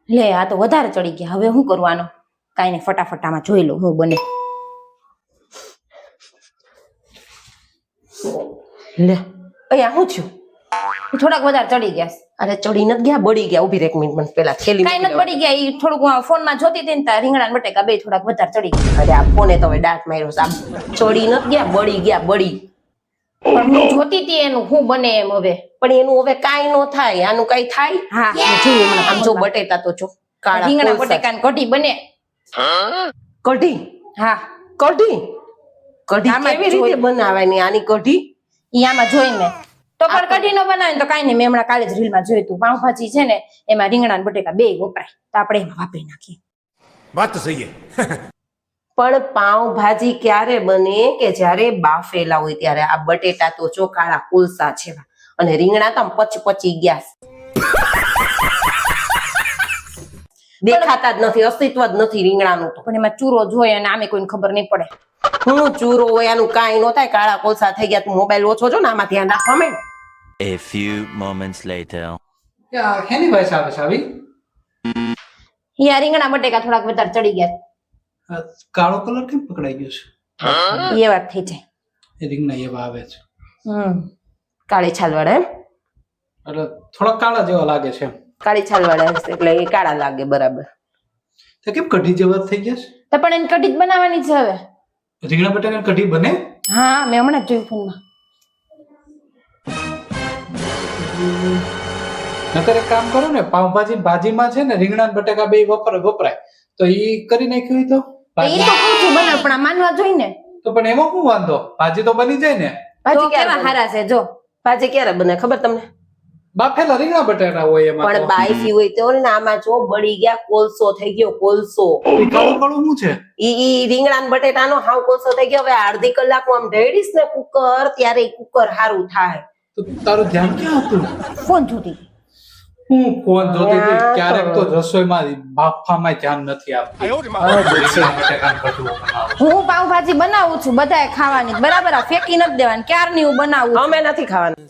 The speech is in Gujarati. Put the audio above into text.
લે આ તો વધારે ચડી ગયા. હવે શું કરવાનું? કાઈ નહીં, ફટાફટ આમાં જોઈ લો હું બને. લે અહીંયા શું થયું? થોડાક વધારે ચડી ગયા છે. અરે ચડી નથી ગયા, બળી ગયા. ઉભી રહે એક મિનિટ, મને પેલા થેલી કાઈ નથી પડી ગયા. ઈ થોડુંક ફોનમાં જોતી હતી ને ત્યાં રીંગણા ને બટેકા બે થોડાક વધારે ચડી ગયા. અરે આ ફોને તો હવે દાંત માર્યો છે. આ ચડી નથી ગયા, બળી ગયા, બળી. પણ હું જોતી હતી એનું શું બને એમ. હવે પણ એનું હવે કાઈ નો થાય. આનું કાઈ થાય? હા જોયું હમણાં. આમ જો બટેટા તો જો કાળા રીંગણા કોલસા. બટેકા ને કઢી બને. કઢી? હા કઢી? કઢી આમાં કેવી રીતે બનાવવાની આની કઢી? ઈ આમાં જોઈને તો પણ કઢી નો બનાવે ને તો કાઈ નહીં. મેં હમણાં કાલે જ રીલમાં જોયું હતું. પાઉંભાજી છે ને એમાં રીંગણા ને બટેકા બે વપરાય તો આપણે એમાં વાપરી નાખીએ. વાત તો સહી હે. પણ પાઉંભાજી ક્યારે બને કે જ્યારે બાફેલા હોય ત્યારે. આ બટેટા તો જો કાળા કોલસા છે અને રીંગણા તો આમ પચી ગયા દેખાતા જ નથી, અસ્તિત્વ જ નથી રીંગણાનું તો. પણ એમાં ચૂરો જોઈએ અને આમે કોઈને ખબર નહીં પડે. હું ચૂરો હોય આનું કાંઈ નો થાય. કાળા કોલસા થઈ ગયા. તું મોબાઈલ ઓછો છો ને, આમાં ધ્યાન રાખવા માંડ. A few moments later. Heni ભાઈ આવે છે આવી? યા રીંગણા બટેકા થોડાક વધારે ચડી ગયા. કાળો કલર કેમ પકડાઈ ગયો છે? એ વાત થઈ જાય. એ રીંગણા એવા આવે છે કાળી છાલવાળા એમ? એટલે થોડા કાળા જેવા લાગે છે એમ. કાળી છાલવાળા હશે એટલે એ કાળા લાગે. બરાબર. તો કેમ કઢી જેવા થઈ ગયા છે? તો પણ એની કઢી જ બનાવવાની છે હવે. રીંગણા બટાકાની કઢી બને? હા મેં હમણાં જ જોયું ફોનમાં. નકર એક કામ કરો ને, પાવભાજી ભાજીમાં છે ને રીંગણા બટાકા બે વપરાય તો ઈ કરી નાખ્યું હોય તો એ તો કહું છું બનાવ, પણ આ માનવા જોઈને. તો પણ એમાં શું વાંધો? ભાજી તો બની જાય ને. ભાજી કેવા હારા છે જો. ભાજી ક્યારે બને ખબર તમને? બાફેલા રીંગણા બટાકા હોય એમાં. પણ બાઈફી હોય તો ને આમાં જો બળી ગયા. કોલસો થઈ ગયો, કોલસો. કાળું કાળું શું છે? ઈ રીંગણા ને બટેટાનો હાવ કોલસો થઈ ગયો. હવે અડધી કલાકમાં આમ ઢેડીશ ને કુકર, ત્યારે કુકર હારું થાય. તો તારું ધ્યાન ક્યાં હતું? ફોન જોતી. હું ફોન જોતી હતી. ક્યારેક તો રસોઈમાં બાફામાં ધ્યાન નથી આપતું. હું પાવભાજી બનાવું છું બધાએ ખાવાની, બરાબર. આ ફેંકી નથી દેવાની. ક્યારની હું બનાવું. અમે નથી ખાવાનું.